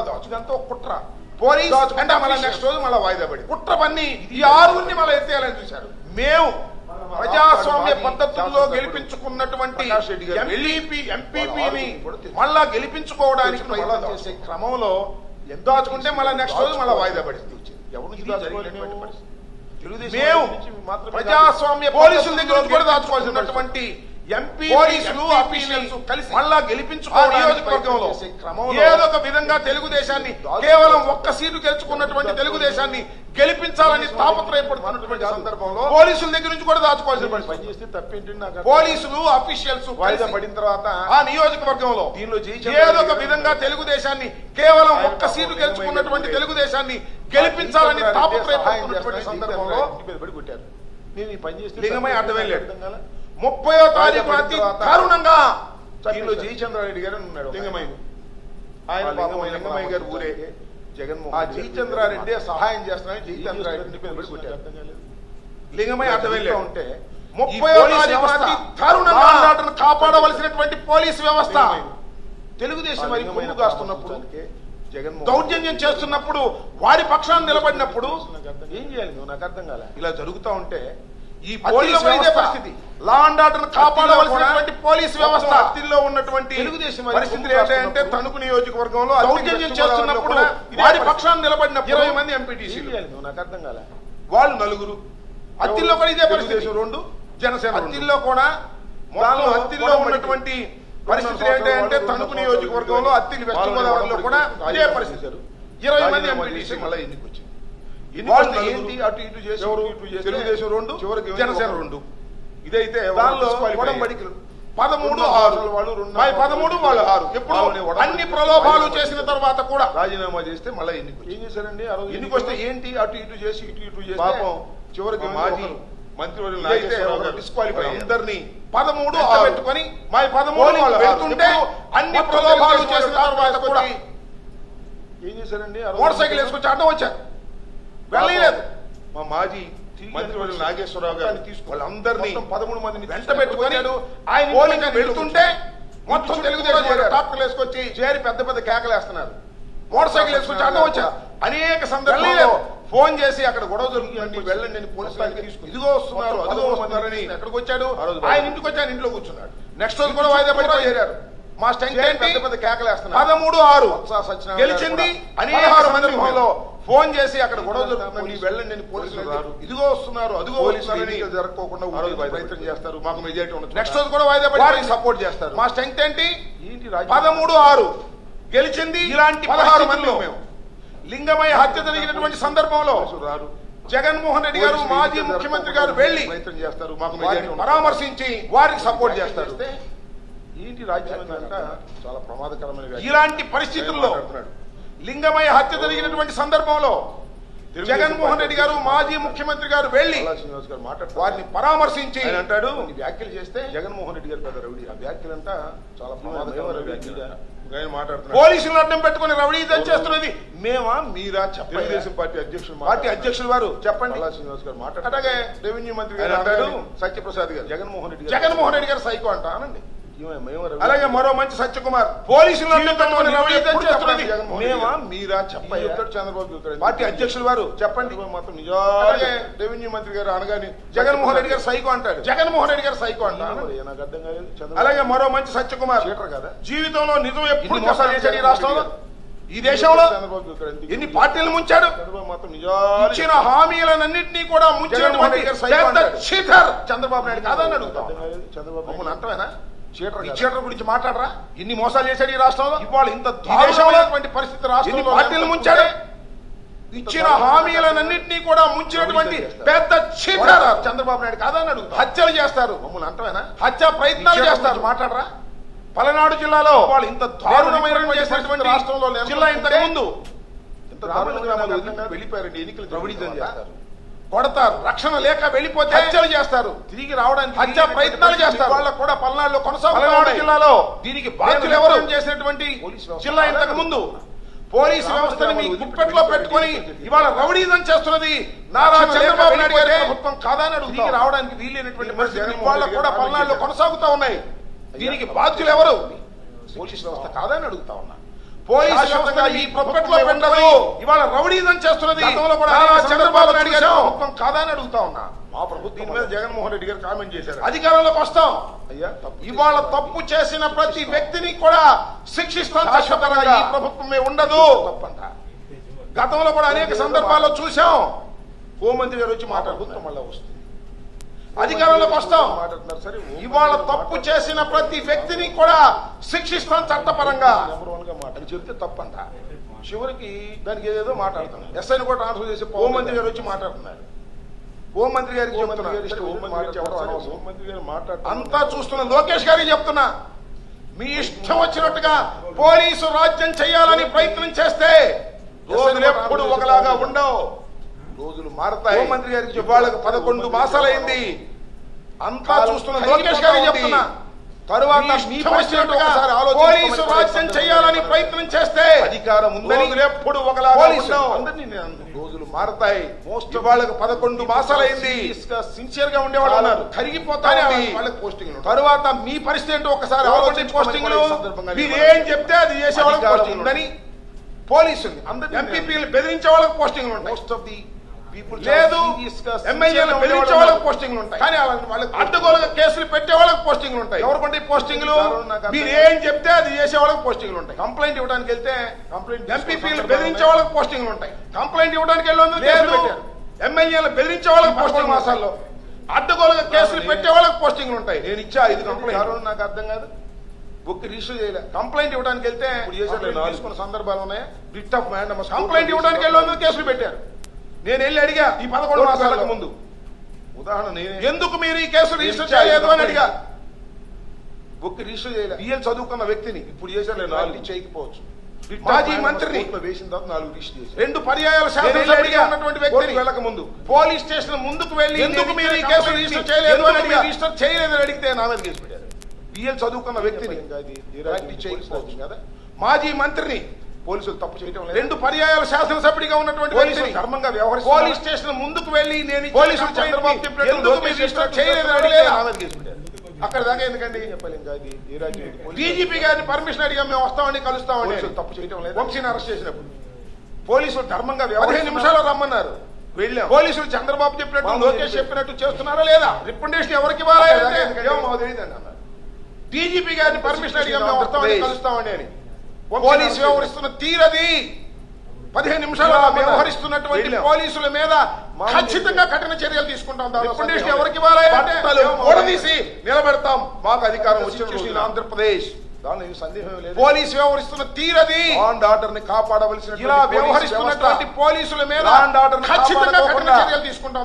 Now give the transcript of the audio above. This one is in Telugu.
దాచుదంతా ఒక కుట్ర. పోలీసు అంటే మళ్ళీ నెక్స్ట్ రోజు మళ్ళీ వాయిదా పడి కుట్ర పన్ని ఈ 6 మళ్ళీ ఎత్తేయాలని చూశారు. మేము ప్రజాస్వామ్య పద్ధతుల్లో గెలిపించుకున్నటువంటి ఎంపీపీని మళ్ళా గెలిపించుకోవడానికి ప్రయత్నం చేసే క్రమంలో ఎంత దాచుకుంటే మళ్ళీ నెక్స్ట్ రోజు మళ్ళీ వాయిదా పడింది. మేము ప్రజాస్వామ్య పోలీసుల దగ్గర నుంచి కూడా దాచుకోవాల్సినటువంటి ఎంపీ పోలీసులు ఆఫీషియల్స్ కలిసి మళ్ళా గెలిపించుకోవడం నియోజకవర్గంలో ఏదో ఒక విధంగా తెలుగుదేశాన్ని కేవలం ఒక్క సీటు గెలుచుకున్నటువంటి తెలుగుదేశాన్ని గెలిపించాలని తాపత్రయపడుతున్నటువంటి సందర్భంలో పోలీసుల దగ్గర నుంచి కూడా దాచుకోవాల్సిన పని చేస్తే తప్పేంటి. పోలీసులు ఆఫీషియల్స్ వాయిదా పడిన తర్వాత ఆ నియోజకవర్గంలో దీనిలో ఏదో ఒక విధంగా తెలుగుదేశాన్ని కేవలం ఒక్క సీటు గెలుచుకున్నటువంటి తెలుగుదేశాన్ని గెలిపించాలని తాపత్రయపడుతున్నటువంటి సందర్భంలో కొట్టారు. నేను ఈ పని చేస్తే లింగమై అర్థమే లేదు. 30వ తారీఖు అతి దారుణంగా దీనిలో జయచంద్రారెడ్డి గారు ఉన్నాడు. లింగమై ఆయన లింగమయ్య గారు ఊరే జగన్మోహన్ ఆ జయచంద్రారెడ్డి సహాయం చేస్తున్నారని జయచంద్రారెడ్డి కొట్టారు. లింగమై అర్థమే లేదు. ఉంటే 30వ తారీఖు అతి దారుణంగా కాపాడవలసినటువంటి పోలీసు వ్యవస్థ తెలుగుదేశం మరి ముందు కాస్తున్నప్పుడు దౌర్జన్యం చేస్తున్నప్పుడు వారి పక్షాన్ని నిలబడినప్పుడు ఏం చేయాలి నువ్వు నాకు అర్థం కాలే. ఇలా జరుగుతూ ఉంటే ఈ పోలీసు పరిస్థితి లా అండ్ ఆర్డర్ కాపాడవలసినటువంటి పోలీసు వ్యవస్థ అత్తిలో ఉన్నటువంటి తెలుగుదేశం పరిస్థితులు ఏంటంటే తణుకు నియోజకవర్గంలో దౌర్జన్యం చేస్తున్నప్పుడు వారి పక్షాన్ని నిలబడిన 20 మంది ఎంపీటీసీలు నాకు అర్థం కాలే. వాళ్ళు 4 అత్తిలో కూడా ఇదే పరిస్థితి. 2 జనసేన అత్తిలో కూడా అత్తిలో ఉన్నటువంటి పరిస్థితులు ఏంటంటే తణుకు నియోజకవర్గంలో అత్తిలి వెస్ట్ గోదావరిలో కూడా ఇదే పరిస్థితి. 20 మంది ఎంపీటీసీ మళ్ళీ ఎన్నిక వచ్చింది. ఏంటి అటు ఇటు చేసి తెలుగుదేశం 2 చివరికి జనసేన 2 ఇదైతే 13-6 వాళ్ళు 13 వాళ్ళు 6 ఎప్పుడు అన్ని ప్రలోభాలు చేసిన తర్వాత కూడా రాజీనామా చేస్తే మళ్ళీ ఎన్నిక ఏం చేశారండి. ఎన్నిక వస్తే ఏంటి అటు ఇటు చేసి ఇటు చేసి పాపం చివరికి మాజీ మంత్రివర్యులు డిస్క్వాలిఫై అందరినీ 13 పెట్టుకొని 13 వాళ్ళు వెళ్తుంటే అన్ని ప్రలోభాలు చేసిన తర్వాత కూడా ఏం చేశారండి. మోటార్ సైకిల్ వేసుకొచ్చి అడ్డం వచ్చారు. వెళ్ళలేదు. మా మాజీ మంత్రివర్యులు నాగేశ్వరరావు గారిని తీసుకుని వాళ్ళందరినీ 13 మందిని వెంట పెట్టుకొని ఆయన పోలింగ్ వెళ్తుంటే మొత్తం తెలుగుదేశం టాప్టర్లు వేసుకొచ్చి చేరి పెద్ద పెద్ద కేకలేస్తున్నారు. మోటార్ సైకిల్ వేసుకొచ్చి అడ్డం వచ్చారు. అనేక సందర్భాల్లో ఫోన్ చేసి అక్కడ గొడవ జరుగుతుందండి వెళ్ళండి నేను పోలీసులు తీసుకుని ఇదిగో వస్తున్నారు అదిగో వస్తున్నారని ఎక్కడికి వచ్చాడు ఆయన ఇంటికి వచ్చి ఆయన ఇంట్లో కూర్చున్నాడు. నెక్స్ట్ రోజు కూడా వాయిదా పడి చేరారు. మా స్ట్రెంగ్త్ పెద్ద పెద్ద కేకలేస్తున్నారు. 13-6 గెలిచింది. అనేక సందర్భంలో ఫోన్ చేసి అక్కడ గొడవ జరుగుతుంది వెళ్ళండి నేను పోలీసులు ఇదిగో వస్తున్నారు అదిగో వస్తున్నారని జరగకోకుండా ప్రయత్నం చేస్తారు. మాకు మెజారిటీ ఉండదు. నెక్స్ట్ రోజు కూడా వాయిదా పడి సపోర్ట్ చేస్తారు. మా స్ట్రెంగ్త్ ఏంటి 13-6 గెలిచింది. ఇలాంటి 16 మంది మేము లింగమయ్య హత్య జరిగినటువంటి సందర్భంలో జగన్మోహన్ రెడ్డి గారు మాజీ ముఖ్యమంత్రి గారు వెళ్లి ప్రయత్నం చేస్తారు. మాకు పరామర్శించి వారికి సపోర్ట్ చేస్తారు. ఏంటి రాజ్యం చాలా ప్రమాదకరమైన ఇలాంటి పరిస్థితుల్లో లింగమయ్య హత్య జరిగినటువంటి సందర్భంలో జగన్మోహన్ రెడ్డి గారు మాజీ ముఖ్యమంత్రి గారు వెళ్లి వారిని పరామర్శించి అంటాడు వ్యాఖ్యలు చేస్తే జగన్మోహన్ రెడ్డి గారు పెద్ద రౌడీ. ఆ వ్యాఖ్యలు అంతా చాలా ప్రమాదకరమైన వ్యాఖ్యలు మాట్లాడుతున్నారు. పోలీసులు అడ్డం పెట్టుకుని రౌడీజం చేస్తున్నది మేమా మీరా చెప్పండి. తెలుగుదేశం పార్టీ అధ్యక్షులు వారు చెప్పండి. శ్రీనివాస్ గారు మాట్లాడారు. అలాగే రెవెన్యూ మంత్రి గారు అంటాడు సత్యప్రసాద్ గారు జగన్మోహన్ రెడ్డి గారు సైకో అంట అనండి. అలాగే మరో మంచి సత్యకుమార్ పోలీసులు మేమా మీరా చెప్పండి. చంద్రబాబు పార్టీ అధ్యక్షులు వారు చెప్పండి. మొత్తం నిజాలే రెవెన్యూ మంత్రి గారు అనగానే జగన్మోహన్ రెడ్డి గారు సైకో అంటాడు. జగన్మోహన్ రెడ్డి గారు సైకో అంటారు. నాకు అర్థం కాలేదు. అలాగే మరో మంచి సత్యకుమార్ కదా జీవితంలో నిజం ఎప్పుడు మోసాలు చేశాడు ఈ రాష్ట్రంలో ఈ దేశంలో ఎన్ని పార్టీలు ముంచాడు. ఇచ్చిన హామీలన్నింటినీ కూడా ముంచినటువంటి చంద్రబాబు నాయుడు కాదని అడుగుతాం. చంద్రబాబు అంటమేనా చీటర్ గురించి మాట్లాడరా. ఎన్ని మోసాలు చేశాడు ఈ రాష్ట్రంలో. ఇవాళ ఇంత దేశంలోటువంటి పరిస్థితి రాష్ట్రంలో పార్టీలు ముంచాడు. ఇచ్చిన హామీలన్నింటినీ కూడా ముంచినటువంటి పెద్ద చీటర్ చంద్రబాబు నాయుడు కాదని అడుగుతాం. హత్యలు చేస్తారు. మమ్మల్ని అంటమేనా హత్య ప్రయత్నాలు చేస్తారు. మాట్లాడరా. పలనాడు జిల్లాలో వాళ్ళు ఇంత దారుణమైన చేసినటువంటి రాష్ట్రంలో జిల్లా ఇంతకు ముందు వెళ్ళిపోయారండి. ఎన్నికలు ద్రవిడీజం చేస్తారు, కొడతారు, రక్షణ లేక వెళ్ళిపోతే హత్యలు చేస్తారు, తిరిగి రావడానికి హత్య ప్రయత్నాలు చేస్తారు. వాళ్ళకు కూడా పల్నాడులో పలనాడు జిల్లాలో దీనికి బాధ్యులు ఎవరు చేసినటువంటి జిల్లా ఇంతకు ముందు పోలీసు వ్యవస్థని మీ గుప్పెట్లో పెట్టుకుని ఇవాళ రౌడీజం చేస్తున్నది నారా చంద్రబాబు నాయుడు గారి ప్రభుత్వం కాదని తిరిగి రావడానికి వీలైనటువంటి పరిస్థితులు వాళ్ళకు కూడా పల్నాడులో కొనసాగుతూ ఉన్నాయి. దీనికి బాధ్యులు ఎవరు? పోలీసు వ్యవస్థ కాదని అడుగుతా ఉన్నా. పోలీసు వ్యవస్థ ఈ ప్రభుత్వంలో ఉండదు. ఇవాళ రౌడీజం చేస్తున్నది. గతంలో కూడా చంద్రబాబు నాయుడు గారు ప్రభుత్వం కాదని అడుగుతా ఉన్నా. మా ప్రభుత్వం దీని మీద జగన్మోహన్ రెడ్డి గారు కామెంట్ చేశారు. అధికారంలోకి వస్తాం అయ్యా, ఇవాళ తప్పు చేసిన ప్రతి వ్యక్తిని కూడా శిక్షిస్తాం. శాశ్వతంగా ఈ ప్రభుత్వమే ఉండదు. తప్పంట. గతంలో కూడా అనేక సందర్భాల్లో చూసాం. హోంమంత్రి గారు వచ్చి మాట్లాడుకుంటాం, మళ్ళీ వస్తుంది. అధికారంలోకి వస్తాం. ఇవాళ తప్పు చేసిన ప్రతి వ్యక్తిని కూడా శిక్షిస్తాం చట్టపరంగా. అది చెప్తే తప్పంట. చివరికి దానికి ఏదేదో మాట్లాడుతాం. ఎస్ఐని కూడా ట్రాన్స్ఫర్ చేసి హోంమంత్రి గారు వచ్చి మాట్లాడుతున్నారు. హోంమంత్రి గారికి చెప్తున్నా, అంతా చూస్తున్న లోకేష్ గారికి చెప్తున్నా, మీ ఇష్టం వచ్చినట్టుగా పోలీసు రాజ్యం చేయాలని ప్రయత్నం చేస్తే రోజులు ఎప్పుడు ఒకలాగా ఉండవు. రోజులు మారతాయి. హోంమంత్రి గారికి వాళ్ళకి 11 మాసాలైంది. అంతా చూస్తున్న లోకేష్ గారికి చెప్తున్నా, తరువాత పోలీసు రాజ్యం చేయాలని ప్రయత్నం చేస్తే అధికారం ఉందని ఎప్పుడు ఒకలాగా రోజులు మారతాయి. మోస్ట్ వాళ్ళకి 11 మాసాలైంది. సిన్సియర్ గా ఉండేవాళ్ళు ఉన్నారు, కరిగిపోతాయి వాళ్ళకి పోస్టింగ్. తరువాత మీ పరిస్థితి ఏంటో ఒకసారి ఆలోచించి పోస్టింగ్లు మీరు ఏం చెప్తే అది చేసే వాళ్ళకి పోస్టింగ్ ఉందని పోలీసులు ఎంపీపీలు బెదిరించే వాళ్ళకి పోస్టింగ్లు ఉంటాయి. మోస్ట్ ఆఫ్ ది లేదు ఎమ్మెల్యేలు బెదిరించే వాళ్ళకి పోస్టింగ్లు ఉంటాయి. కానీ వాళ్ళకి అడ్డగోలుగా కేసులు పెట్టే వాళ్ళకి పోస్టింగ్లు ఉంటాయి. ఎవరికంటే పోస్టింగ్లు మీరు ఏం చెప్తే అది చేసే వాళ్ళకి పోస్టింగ్లు ఉంటాయి. కంప్లైంట్ ఇవ్వడానికి వెళ్తే ఎంపీపీలు బెదిరించే వాళ్ళకి పోస్టింగ్లు ఉంటాయి. కంప్లైంట్ ఇవ్వడానికి వెళ్ళి కేసులు పెట్టారు. ఎమ్మెల్యేలు బెదిరించే వాళ్ళకి పోస్టింగ్ మాసాల్లో అడ్డగోలుగా కేసులు పెట్టే వాళ్ళకి పోస్టింగ్లు ఉంటాయి. నేను ఇచ్చా 5 కంప్లైంట్. నాకు అర్థం కాదు. బుక్ రిజిస్టర్ చేయలే. కంప్లైంట్ ఇవ్వడానికి వెళ్తే తీసుకున్న సందర్భాలు ఉన్నాయి. రిట్ ఆఫ్ మ్యాండమస్ కంప్లైంట్ ఇవ్వడానికి వెళ్ళి కేసులు పెట్టారు. నేను వెళ్ళి అడిగా ఈ 11 మాసాలకు ముందు ఉదాహరణ ఎందుకు మీరు ఈ కేసు రిజిస్టర్ చేయలేదు అని అడిగా. బుక్ రిజిస్టర్ చేయలేదు. బిఎల్ చదువుకున్న వ్యక్తిని ఇప్పుడు చేశారు, 4 చేయకపోవచ్చు. మాజీ మంత్రిని వేసిన తర్వాత 4 రిజిస్టర్ చేశారు. 2 పర్యాయాల శాసనసభ్యుడిగా ఉన్నటువంటి వ్యక్తిని వెళ్ళక ముందు పోలీస్ స్టేషన్ ముందుకు వెళ్ళి ఎందుకు మీరు ఈ కేసు రిజిస్టర్ చేయలేదు అని అడిగా. రిజిస్టర్ చేయలేదని అడిగితే నా మీద కేసు పెట్టారు. బిఎల్ చదువుకున్న వ్యక్తిని చేయకపోవచ్చు కదా. మాజీ మంత్రిని పోలీసులు తప్పు చేయడం లేదు. 2 పర్యాయాల శాసనసభ్యుడిగా ఉన్నటువంటి పోలీసులు ధర్మంగా వ్యవహరిస్తారు. పోలీస్ స్టేషన్ ముందుకు వెళ్ళి నేను పోలీసులు చంద్రబాబు అక్కడ దాకా ఎందుకండి డీజీపీ గారిని పర్మిషన్ అడిగా మేము వస్తామని కలుస్తామని తప్పు చేయడం లేదు. వంశీని అరెస్ట్ చేసినప్పుడు పోలీసులు ధర్మంగా 15 నిమిషాలు రమ్మన్నారు. వెళ్ళాం. పోలీసులు చంద్రబాబు చెప్పినట్టు లోకేష్ చెప్పినట్టు చేస్తున్నారా లేదా, రికమెండేషన్ ఎవరికి ఇవ్వాలి, డీజీపీ గారిని పర్మిషన్ అడిగా మేము వస్తామని కలుస్తామని అని పోలీసు వ్యవహరిస్తున్న తీరది. 15 నిమిషాలు వ్యవహరిస్తున్నటువంటి పోలీసుల మీద ఖచ్చితంగా కఠిన చర్యలు తీసుకుంటాం. ఎవరికి ఓడదీసి నిలబెడతాం. మాకు అధికారం వచ్చిన ఆంధ్రప్రదేశ్ దానిలో సందేహం లేదు. పోలీసు వ్యవహరిస్తున్న తీరది. లాండ్ ఆర్డర్ ని కాపాడవలసిన ఇలా వ్యవహరిస్తున్నటువంటి పోలీసుల మీద ఖచ్చితంగా కఠిన చర్యలు తీసుకుంటాం.